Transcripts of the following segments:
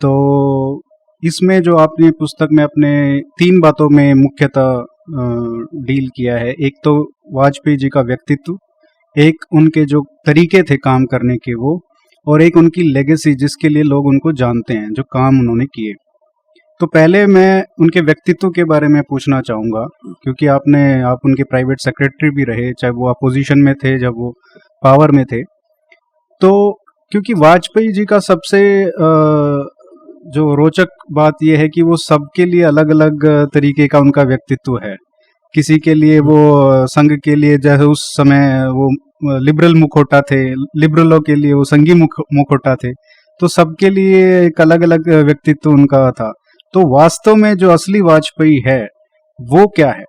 तो इसमें जो आपने पुस्तक में अपने 3 बातों में मुख्यतः डील किया है, एक तो वाजपेयी जी का व्यक्तित्व, एक उनके जो तरीके थे काम करने के वो, और एक उनकी लेगेसी जिसके लिए लोग उनको जानते हैं, जो काम उन्होंने किए। तो पहले मैं उनके व्यक्तित्व के बारे में पूछना चाहूँगा, क्योंकि आप उनके प्राइवेट सेक्रेटरी भी रहे, चाहे वो अपोजिशन में थे, जब वो पावर में थे। तो क्योंकि वाजपेयी जी का सबसे जो रोचक बात यह है कि वो सबके लिए अलग अलग तरीके का उनका व्यक्तित्व है। किसी के लिए वो संघ के लिए, जैसे उस समय वो लिबरल मुखौटा थे, लिबरलों के लिए वो संघी मुखौटा थे, तो सबके लिए एक अलग अलग व्यक्तित्व उनका था। तो वास्तव में जो असली वाजपेयी है वो क्या है?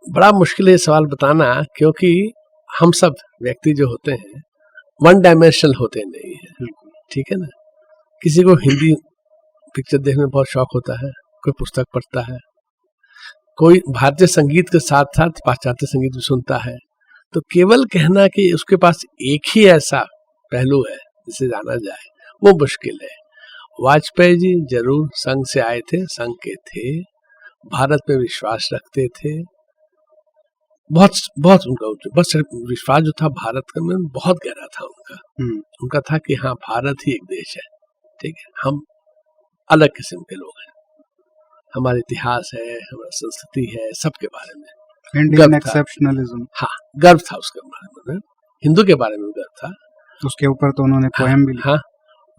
बड़ा मुश्किल है सवाल बताना, क्योंकि हम सब व्यक्ति जो होते हैं वन डायमेंशनल होते नहीं है, ठीक है ना। किसी को हिंदी पिक्चर देखने में बहुत शौक होता है, कोई पुस्तक पढ़ता है, कोई भारतीय संगीत के साथ साथ पाश्चात्य संगीत भी सुनता है। तो केवल कहना कि उसके पास एक ही ऐसा पहलू है जिसे जाना जाए, वो मुश्किल है। वाजपेयी जी जरूर संघ से आए थे, संघ के थे, भारत में विश्वास रखते थे, बहुत बहुत उनका बस विश्वास जो था भारत का में बहुत गहरा था उनका था कि हाँ, भारत ही एक देश है, ठीक है, हम अलग किस्म के लोग हैं, हमारा इतिहास है, हमारा संस्कृति है, सबके बारे में इंडियन एक्सेप्शनलिज्म, हाँ, गर्व था उसके बारे में, हिंदू के बारे में गर्व था। उसके ऊपर तो उन्होंने पोएम भी लिखा। हाँ,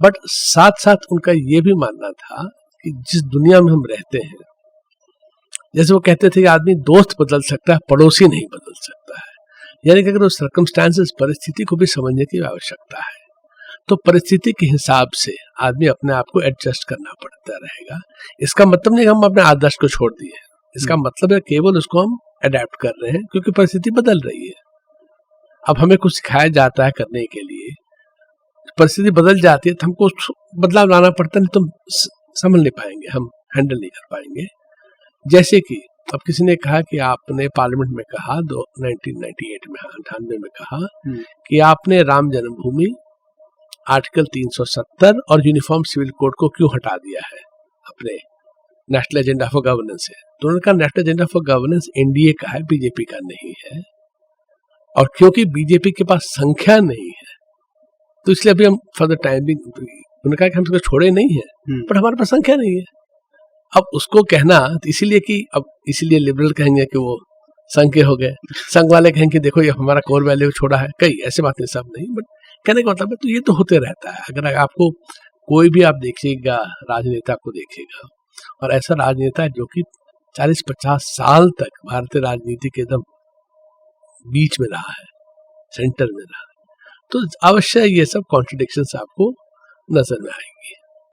बट साथ साथ उनका ये भी मानना था कि जिस दुनिया में हम रहते हैं, जैसे वो कहते थे कि आदमी दोस्त बदल सकता है, पड़ोसी नहीं बदल सकता है। यानी कि अगर उस सर्कमस्टांसेस, परिस्थिति को भी समझने की आवश्यकता है, तो परिस्थिति के हिसाब से आदमी अपने आप को एडजस्ट करना पड़ता रहेगा। इसका मतलब नहीं कि हम अपने आदर्श को छोड़ दिए, इसका मतलब है केवल उसको हम अडेप्ट कर रहे हैं, क्योंकि परिस्थिति बदल रही है। अब हमें कुछ सिखाया जाता है करने के लिए, परिस्थिति बदल जाती है तो हमको बदलाव लाना पड़ता है, नहीं तो हम समझ नहीं पाएंगे, हम हैंडल नहीं कर पाएंगे। जैसे कि अब किसी ने कहा कि आपने पार्लियामेंट में कहा 1998 में, 98 में कहा कि आपने राम जन्मभूमि, आर्टिकल 370 और यूनिफॉर्म सिविल कोड को क्यों हटा दिया है अपने नेशनल एजेंडा फॉर गवर्नेंस से। तो उन्होंने कहा national agenda for governance NDA का है, बीजेपी का नहीं है, और क्योंकि बीजेपी के पास संख्या नहीं है तो इसलिए अभी हम फॉर द टाइमिंग, उन्होंने कहा कि हम इसको छोड़े नहीं है, पर हमारे पास संख्या नहीं है। अब उसको कहना इसीलिए कि अब इसीलिए लिबरल कहेंगे कि वो संघ के हो गए, संघ वाले कहेंगे देखो ये हमारा कोर वैल्यू छोड़ा है, कई ऐसे बातें सब नहीं, बट कहने का मतलब है तो ये तो होते रहता है। अगर आपको कोई भी आप देखिएगा, राजनेता को देखिएगा, और ऐसा राजनेता जो कि 40-50 साल तक भारतीय राजनीति के एकदम बीच में रहा है, सेंटर में रहा है, तो अवश्य ये सब कॉन्ट्रडिक्शंस आपको नजर में आएंगी।